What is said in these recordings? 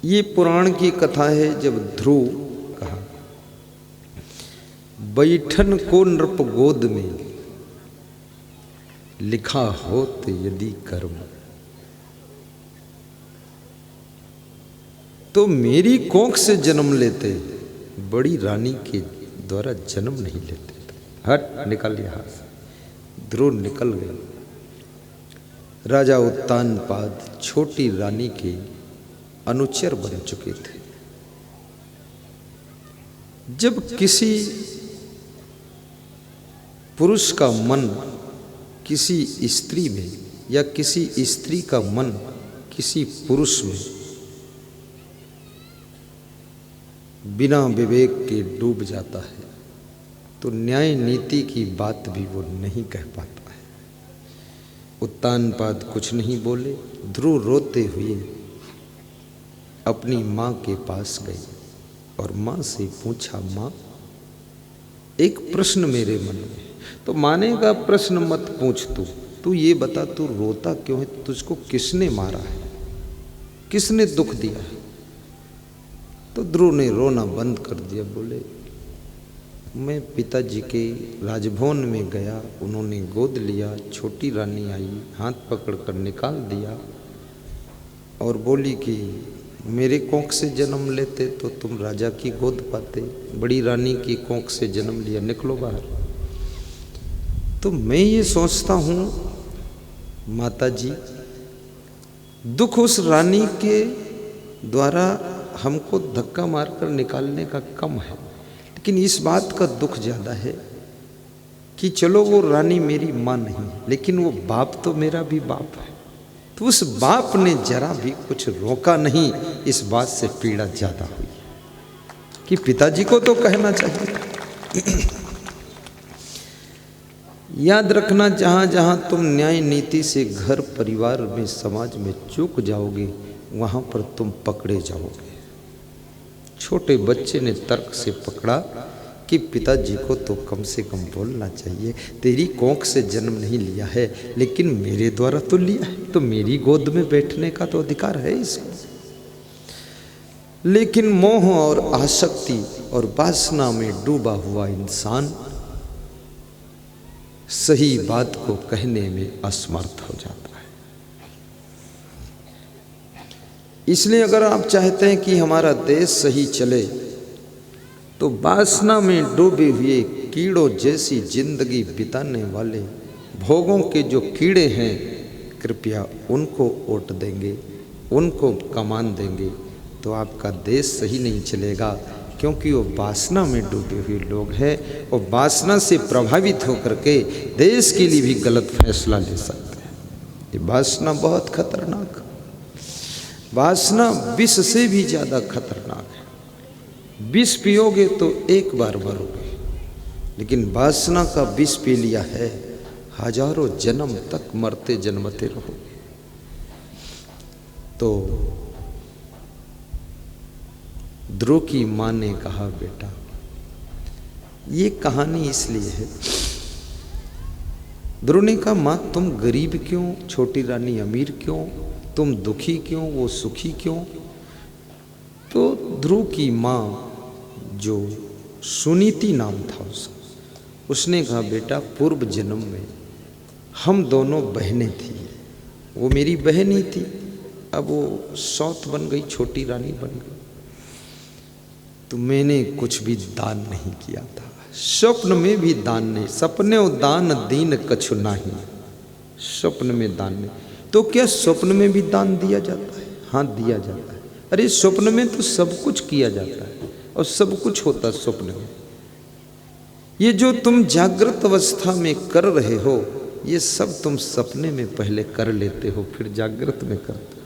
ये पुराण की कथा है। जब ध्रुव कहा बैठन को नृप गोद में, लिखा होत यदि कर्म, तो मेरी कोख से जन्म लेते, बड़ी रानी के द्वारा जन्म नहीं लेते। हट, निकल यहां से। ध्रुव निकल गए। राजा उत्तानपाद छोटी रानी के अनुचर बन चुके थे। जब किसी पुरुष का मन किसी स्त्री में या किसी स्त्री का मन किसी पुरुष में बिना विवेक के डूब जाता है, तो न्याय नीति की बात भी वो नहीं कह पाता है। उत्तानपाद कुछ नहीं बोले। ध्रुव रोते हुए अपनी माँ के पास गए और माँ से पूछा, माँ एक प्रश्न मेरे मन में। तो माने का प्रश्न मत पूछ, तू ये बता, तू रोता क्यों है? तुझको किसने मारा है? किसने दुख दिया है? तो ध्रुव ने रोना बंद कर दिया। बोले, मैं पिताजी के राजभवन में गया, उन्होंने गोद लिया, छोटी रानी आई, हाथ पकड़कर निकाल दिया और बोली कि मेरे कोख से जन्म लेते तो तुम राजा की गोद पाते, बड़ी रानी की कोख से जन्म लिया, निकलो बाहर। तो मैं ये सोचता हूँ माता जी, दुख उस रानी के द्वारा हमको धक्का मारकर निकालने का कम है, लेकिन इस बात का दुख ज़्यादा है कि चलो वो रानी मेरी माँ नहीं, लेकिन वो बाप तो मेरा भी बाप है। तो उस बाप ने जरा भी कुछ रोका नहीं, इस बात से पीड़ा ज़्यादा हुई कि पिताजी को तो कहना चाहिए। याद रखना, जहाँ जहाँ तुम न्याय नीति से घर परिवार में समाज में चूक जाओगे, वहाँ पर तुम पकड़े जाओगे। छोटे बच्चे ने तर्क से पकड़ा कि पिताजी को तो कम से कम बोलना चाहिए, तेरी कोख से जन्म नहीं लिया है, लेकिन मेरे द्वारा तो लिया है, तो मेरी गोद में बैठने का तो अधिकार है इसको। लेकिन मोह और आसक्ति और वासना में डूबा हुआ इंसान सही बात को कहने में असमर्थ हो जाता है। इसलिए अगर आप चाहते हैं कि हमारा देश सही चले, तो वासना में डूबे हुए कीड़ों जैसी जिंदगी बिताने वाले भोगों के जो कीड़े हैं, कृपया उनको ओट देंगे, उनको कमान देंगे, तो आपका देश सही नहीं चलेगा। क्योंकि वो वासना में डूबे हुए लोग हैं और वासना से प्रभावित होकर के देश के लिए भी गलत फैसला ले सकते हैं। ये वासना बहुत खतरनाक, वासना विष से भी ज़्यादा खतरनाक है। विष पियोगे तो एक बार मरोगे, लेकिन वासना का विष पी लिया है, हजारों जन्म तक मरते जन्मते रहोगे। तो ध्रुव की माँ ने कहा, बेटा ये कहानी इसलिए है। ध्रुव ने कहा, माँ तुम गरीब क्यों, छोटी रानी अमीर क्यों, तुम दुखी क्यों, वो सुखी क्यों? तो ध्रुव की माँ, जो सुनीति नाम था उसने कहा, बेटा पूर्व जन्म में हम दोनों बहनें थी, वो मेरी बहन ही थी, अब वो सौत बन गई, छोटी रानी बन गई, तो मैंने कुछ भी दान नहीं किया था, स्वप्न में भी दान नहीं, सपने दान दीन कछु नहीं, स्वप्न में दान नहीं। तो क्या स्वप्न में भी दान दिया जाता है? हाँ दिया जाता है। अरे स्वप्न में तो सब कुछ किया जाता है और सब कुछ होता है स्वप्न में। ये जो तुम जागृत अवस्था में कर रहे हो, ये सब तुम सपने में पहले कर लेते हो, फिर जागृत में करते हो।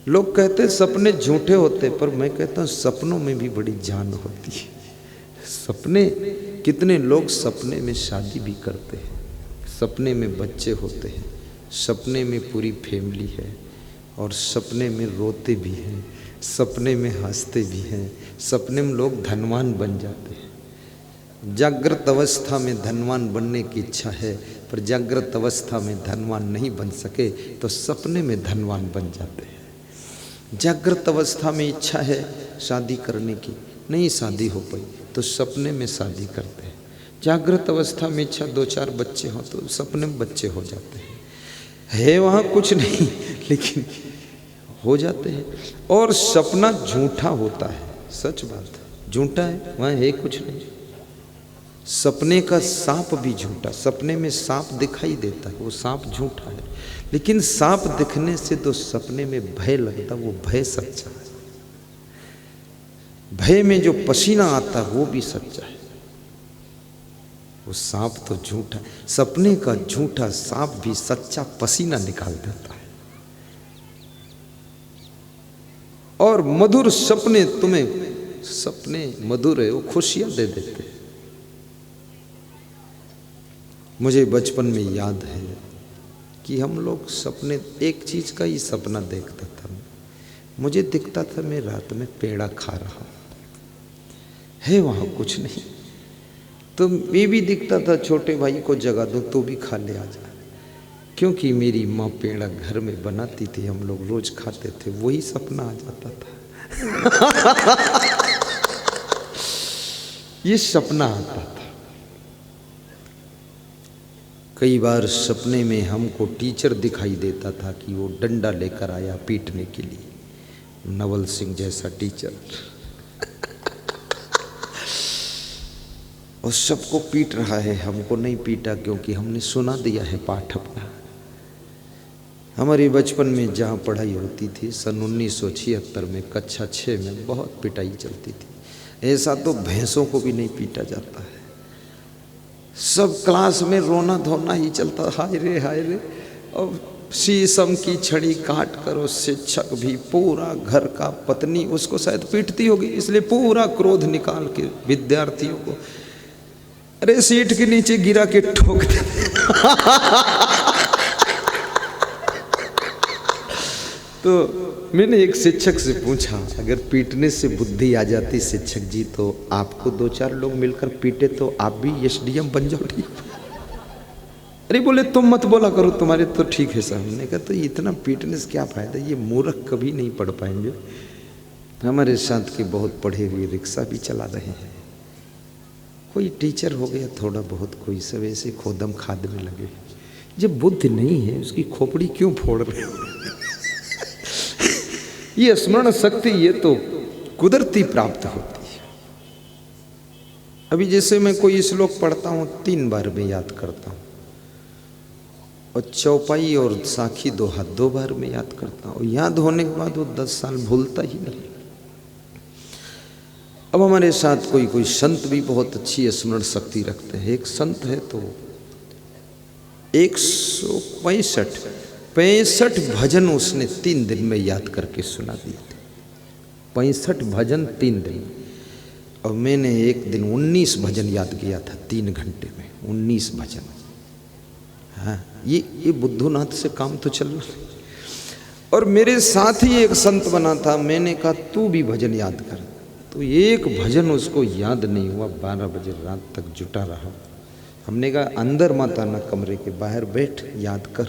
लोग कहते हैं सपने झूठे होते, पर मैं कहता हूँ सपनों में भी बड़ी जान होती है। सपने, कितने लोग सपने में शादी भी करते हैं, सपने में बच्चे होते हैं, सपने में पूरी फैमिली है, और सपने में रोते भी हैं, सपने में हंसते भी हैं, सपने में लोग धनवान बन जाते हैं। जागृत अवस्था में धनवान बनने की इच्छा है, पर जागृत अवस्था में धनवान नहीं बन सके तो सपने में धनवान बन जाते हैं। जागृत अवस्था में इच्छा है शादी करने की, नहीं शादी हो पाई तो सपने में शादी करते हैं। जागृत अवस्था में इच्छा 2-4 बच्चे हों तो सपने में बच्चे हो जाते हैं। है वहाँ कुछ नहीं लेकिन हो जाते हैं। और सपना झूठा होता है, सच बात है, झूठा है, वहाँ है कुछ नहीं। सपने का सांप भी झूठा, सपने में सांप दिखाई देता है, वो सांप झूठा है। लेकिन सांप दिखने से तो सपने में भय लगता, वो भय सच्चा है। भय में जो पसीना आता है वो भी सच्चा है। वो सांप तो झूठा, सपने का झूठा सांप भी सच्चा पसीना निकाल देता है। और मधुर सपने तुम्हें, सपने मधुर है, वो खुशियां दे देते हैं। मुझे बचपन में याद है कि हम लोग सपने, एक चीज का ही सपना देखता था। मुझे दिखता था मैं रात में पेड़ा खा रहा है, वहां कुछ नहीं। तो मैं भी दिखता था छोटे भाई को जगा दो तो भी खा ले आ जा, क्योंकि मेरी माँ पेड़ा घर में बनाती थी, हम लोग रोज खाते थे, वही सपना आ जाता था। ये सपना आता था। कई बार सपने में हमको टीचर दिखाई देता था कि वो डंडा लेकर आया पीटने के लिए, नवल सिंह जैसा टीचर। और सबको पीट रहा है, हमको नहीं पीटा क्योंकि हमने सुना दिया है पाठ अपना। हमारे बचपन में जहाँ पढ़ाई होती थी सन 1976 में कक्षा 6 में बहुत पिटाई चलती थी। ऐसा तो भैंसों को भी नहीं पीटा जाता है। सब क्लास में रोना धोना ही चलता, हाय रे हाय रे। और शीशम की छड़ी काट कर उस शिक्षक भी पूरा घर का पत्नी उसको शायद पीटती होगी, इसलिए पूरा क्रोध निकाल के विद्यार्थियों को अरे सीट के नीचे गिरा के ठोक देते। तो मैंने एक शिक्षक से पूछा, अगर पीटने से बुद्धि आ जाती शिक्षक जी तो आपको 2-4 लोग मिलकर पीटे तो आप भी एसडीएम बन जाओ। ठीक, अरे बोले तुम मत बोला करो, तुम्हारे तो ठीक है सर। हमने कहा तो इतना पीटने से क्या फायदा, ये मूर्ख कभी नहीं पढ़ पाएंगे। हमारे साथ के बहुत पढ़े हुए रिक्शा भी चला रहे हैं, कोई टीचर हो गया थोड़ा बहुत, कोई सब ऐसे खोदम खाद में लगे। जब बुद्धि नहीं है उसकी खोपड़ी क्यों फोड़ रहे हो? ये स्मरण शक्ति ये तो कुदरती प्राप्त होती है। अभी जैसे मैं कोई श्लोक पढ़ता हूँ 3 बार में याद करता हूँ, और चौपाई और साखी दोहा 2 बार में याद करता हूँ। याद होने के बाद वो 10 साल भूलता ही नहीं। अब हमारे साथ कोई संत भी बहुत अच्छी स्मरण शक्ति रखते हैं। एक संत है तो 165 भजन उसने 3 दिन में याद करके सुना दिए थे। 65 भजन 3 दिन। और मैंने एक दिन 19 भजन याद किया था 3 घंटे में, 19 भजन। हाँ, ये बुद्धूनाथ से काम तो चल रहा। और मेरे साथ ही एक संत बना था, मैंने कहा तू भी भजन याद कर, तो एक भजन उसको याद नहीं हुआ। 12 बजे रात तक जुटा रहा। हमने कहा अंदर मत आना, कमरे के बाहर बैठ याद कर।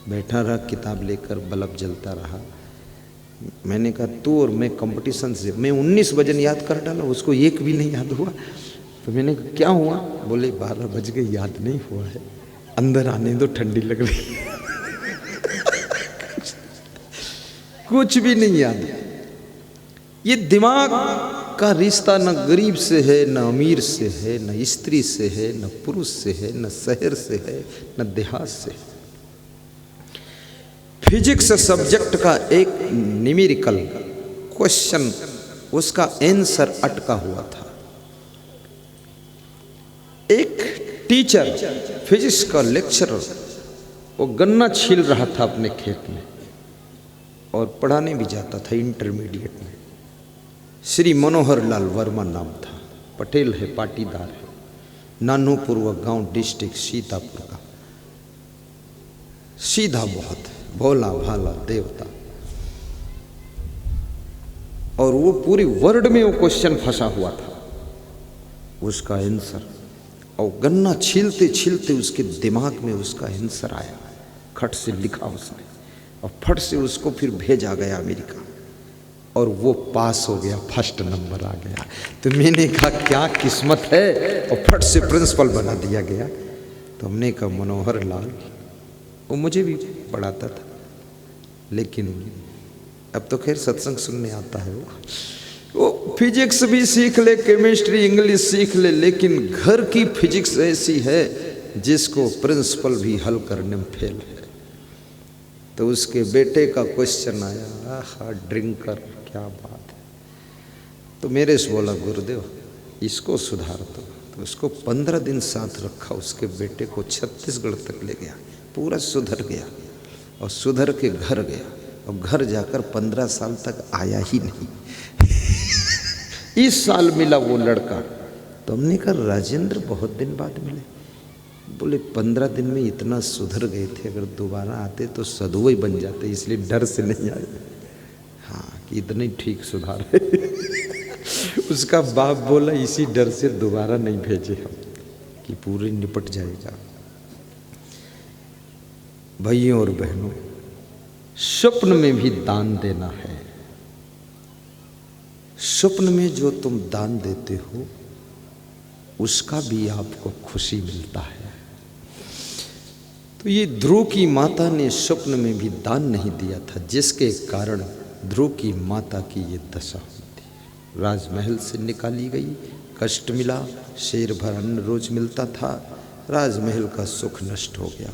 बैठा रहा, किताब लेकर, बल्ब जलता रहा। मैंने कहा तू और मैं कंपटीशन से, मैं 19 भजन याद कर डाला, उसको एक भी नहीं याद हुआ। तो मैंने कहा क्या हुआ? बोले 12 बज गए, याद नहीं हुआ है, अंदर आने दो, ठंडी लग रही है। कुछ भी नहीं याद। ये दिमाग का रिश्ता न गरीब से है, न अमीर से है, न स्त्री से है, न पुरुष से है, न शहर से है, न देहात से है। फिजिक्स सब्जेक्ट का एक न्यूमेरिकल क्वेश्चन, उसका आंसर अटका हुआ था। एक टीचर, फिजिक्स का लेक्चरर, वो गन्ना छील रहा था अपने खेत में और पढ़ाने भी जाता था इंटरमीडिएट में। श्री मनोहर लाल वर्मा नाम था, पटेल है, पाटीदार है, नानोपुर गांव डिस्ट्रिक्ट सीतापुर का। सीधा बहुत, भोला भाला देवता। और वो पूरी वर्ल्ड में वो क्वेश्चन फंसा हुआ था, उसका आंसर। और गन्ना छीलते छीलते उसके दिमाग में उसका आंसर आया, खट से लिखा उसने, और फट से उसको फिर भेजा गया अमेरिका। और वो पास हो गया, फर्स्ट नंबर आ गया। तो मैंने कहा क्या किस्मत है, और फट से प्रिंसिपल बना दिया गया। तो हमने कहा मनोहर लाल, वो मुझे भी पढ़ाता था, लेकिन अब तो खैर सत्संग सुनने आता है। वो फिजिक्स भी सीख ले, केमिस्ट्री इंग्लिश सीख ले, लेकिन घर की फिजिक्स ऐसी है जिसको प्रिंसिपल भी हल करने में फेल है। तो उसके बेटे का क्वेश्चन आया, आहा ड्रिंकर, क्या बात है। तो मेरे से बोला गुरुदेव इसको सुधार दो। तो उसको 15 दिन साथ रखा, उसके बेटे को छत्तीसगढ़ तक ले गया, पूरा सुधर गया और सुधर के घर गया, और घर जाकर 15 साल तक आया ही नहीं। इस साल मिला वो लड़का। तो हमने कहा राजेंद्र बहुत दिन बाद मिले। बोले 15 दिन में इतना सुधर गए थे, अगर दोबारा आते तो सदुआ ही बन जाते, इसलिए डर से नहीं आए। हाँ कि इतने ठीक सुधार है। उसका बाप बोला इसी डर से दोबारा नहीं भेजे हम, कि पूरे निपट जाएगा। भाइयों और बहनों, स्वप्न में भी दान देना है। स्वप्न में जो तुम दान देते हो उसका भी आपको खुशी मिलता है। तो ये ध्रुव की माता ने स्वप्न में भी दान नहीं दिया था, जिसके कारण ध्रुव की माता की ये दशा हुई थी। राजमहल से निकाली गई, कष्ट मिला, शेर भर अन्न रोज मिलता था, राजमहल का सुख नष्ट हो गया।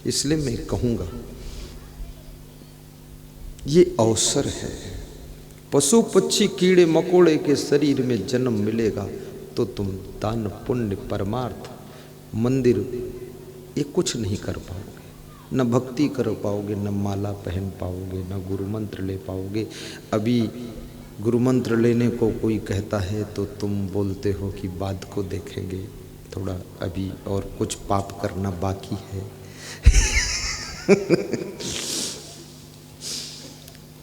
इसलिए मैं कहूँगा ये अवसर है। पशु पक्षी कीड़े मकोड़े के शरीर में जन्म मिलेगा तो तुम दान पुण्य परमार्थ मंदिर ये कुछ नहीं कर पाओगे, न भक्ति कर पाओगे, न माला पहन पाओगे, न गुरु मंत्र ले पाओगे। अभी गुरु मंत्र लेने को कोई कहता है तो तुम बोलते हो कि बाद को देखेंगे, थोड़ा अभी और कुछ पाप करना बाकी है।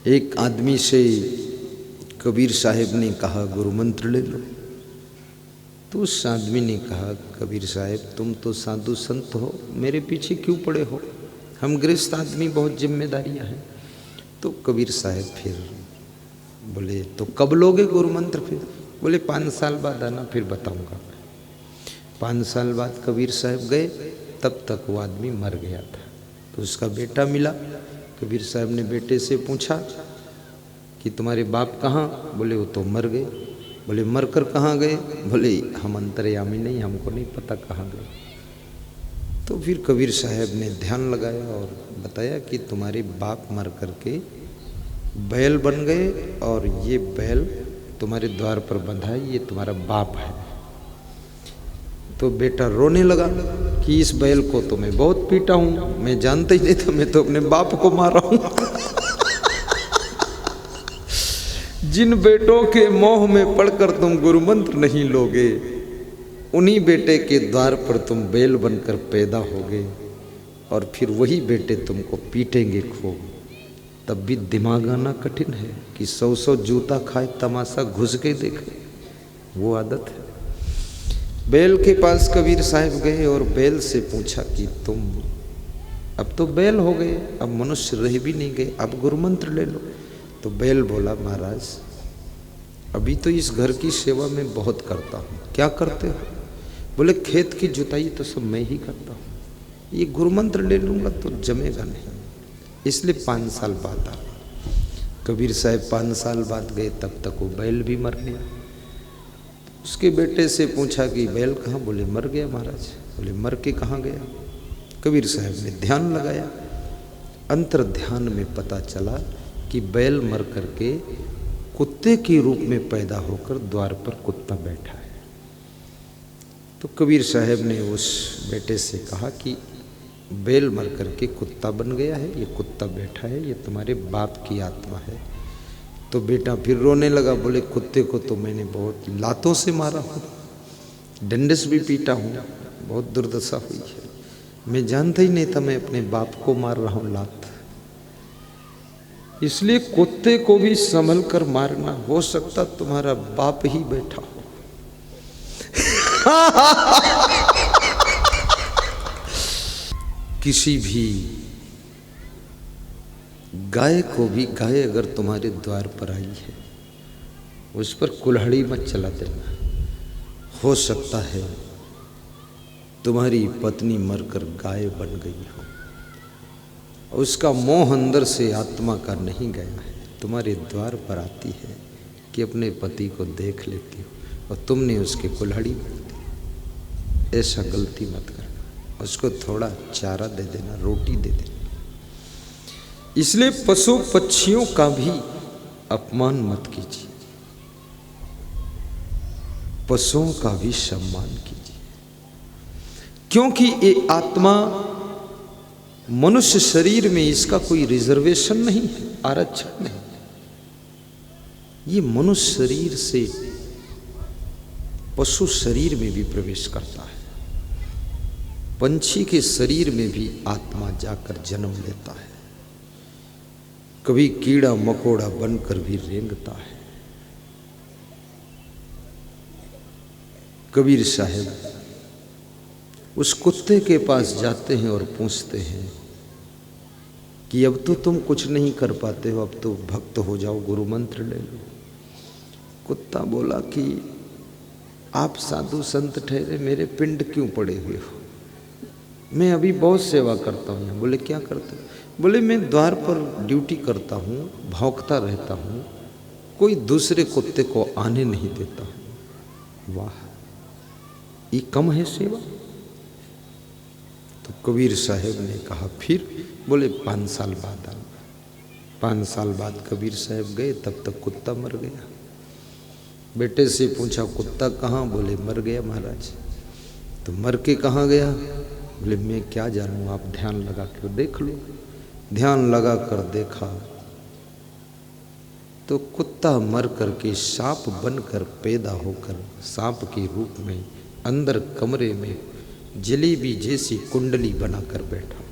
एक आदमी से कबीर साहब ने कहा गुरु मंत्र ले लो। तो उस आदमी ने कहा कबीर साहब तुम तो साधु संत हो, मेरे पीछे क्यों पड़े हो, हम गृहस्थ आदमी, बहुत जिम्मेदारियां हैं। तो कबीर साहब फिर बोले तो कब लोगे गुरु मंत्र? फिर बोले 5 साल बाद आना, फिर बताऊंगा। 5 साल बाद कबीर साहब गए, तब तक वो आदमी मर गया था। तो उसका बेटा मिला, कबीर साहब ने बेटे से पूछा कि तुम्हारे बाप कहाँ? बोले वो तो मर गए। बोले मर कर कहाँ गए? बोले हम अंतर्यामी नहीं, हमको नहीं पता कहाँ गए। तो फिर कबीर साहब ने ध्यान लगाया और बताया कि तुम्हारे बाप मर कर के बैल बन गए और ये बैल तुम्हारे द्वार पर बंधा है, ये तुम्हारा बाप है। तो बेटा रोने लगा कि इस बैल को तो मैं बहुत पीटा हूँ, मैं जानता ही नहीं था, मैं तो अपने बाप को मारा हूँ। जिन बेटों के मोह में पड़कर तुम गुरु मंत्र नहीं लोगे, उन्हीं बेटे के द्वार पर तुम बैल बनकर पैदा होगे और फिर वही बेटे तुमको पीटेंगे खूब। तब भी दिमाग आना कठिन है कि 100 जूता खाए तमाशा घुस के देखे, वो आदत है। बैल के पास कबीर साहब गए और बैल से पूछा कि तुम अब तो बैल हो गए, अब मनुष्य रह भी नहीं गए, अब गुरु मंत्र ले लो। तो बैल बोला महाराज अभी तो इस घर की सेवा में बहुत करता हूँ। क्या करते हो? बोले खेत की जुताई तो सब मैं ही करता हूँ, ये गुरु मंत्र ले लूँगा तो जमेगा नहीं, इसलिए 5 साल बाद आ। कबीर साहब 5 साल बाद गए, तब तक वो बैल भी मर गया। उसके बेटे से पूछा कि बैल कहाँ? बोले मर गया महाराज। बोले मर के कहाँ गया? कबीर साहब ने ध्यान लगाया, अंतर ध्यान में पता चला कि बैल मर करके कुत्ते के रूप में पैदा होकर द्वार पर कुत्ता बैठा है। तो कबीर साहब ने उस बेटे से कहा कि बैल मर करके कुत्ता बन गया है, ये कुत्ता बैठा है, ये तुम्हारे बाप की आत्मा है। तो बेटा फिर रोने लगा, बोले कुत्ते को तो मैंने बहुत लातों से मारा हूँ, डंडे से भी पीटा हूँ, बहुत दुर्दशा हुई है, मैं जानता ही नहीं था मैं अपने बाप को मार रहा हूँ लात। इसलिए कुत्ते को भी संभल कर मारना, हो सकता तुम्हारा बाप ही बैठा हो। किसी भी गाय को भी, गाय अगर तुम्हारे द्वार पर आई है, उस पर कुल्हाड़ी मत चला देना। हो सकता है तुम्हारी पत्नी मरकर गाय बन गई हो, उसका मोह अंदर से आत्मा का नहीं गया है, तुम्हारे द्वार पर आती है कि अपने पति को देख लेती हो, और तुमने उसके कुल्हाड़ी मार दी। ऐसा गलती मत करना, उसको थोड़ा चारा दे देना, रोटी दे देना। इसलिए पशु पक्षियों का भी अपमान मत कीजिए, पशुओं का भी सम्मान कीजिए, क्योंकि ये आत्मा मनुष्य शरीर में इसका कोई रिजर्वेशन नहीं है, आरक्षण नहीं। ये मनुष्य शरीर से पशु शरीर में भी प्रवेश करता है, पंछी के शरीर में भी आत्मा जाकर जन्म लेता है, कभी कीड़ा मकोड़ा बनकर भी रेंगता है। कबीर साहब उस कुत्ते के पास जाते हैं और पूछते हैं कि अब तो तुम कुछ नहीं कर पाते हो, अब तो भक्त हो जाओ, गुरु मंत्र ले लो। कुत्ता बोला कि आप साधु संत ठहरे, मेरे पिंड क्यों पड़े हुए हो, मैं अभी बहुत सेवा करता हूँ। बोले क्या करते हो? बोले मैं द्वार पर ड्यूटी करता हूँ, भौंकता रहता हूँ, कोई दूसरे कुत्ते को आने नहीं देता हूँ। वाह, ये कम है सेवा? तो कबीर साहब ने कहा फिर? बोले 5 साल बाद आऊँगा। 5 साल बाद कबीर साहब गए, तब तक कुत्ता मर गया। बेटे से पूछा कुत्ता कहाँ? बोले मर गया महाराज। तो मर के कहाँ गया? बोले मैं क्या जानूँ, आप ध्यान लगा के देख लो। ध्यान लगा कर देखा तो कुत्ता मर करके सांप बनकर पैदा होकर सांप के रूप में अंदर कमरे में जलेबी जैसी कुंडली बनाकर बैठा।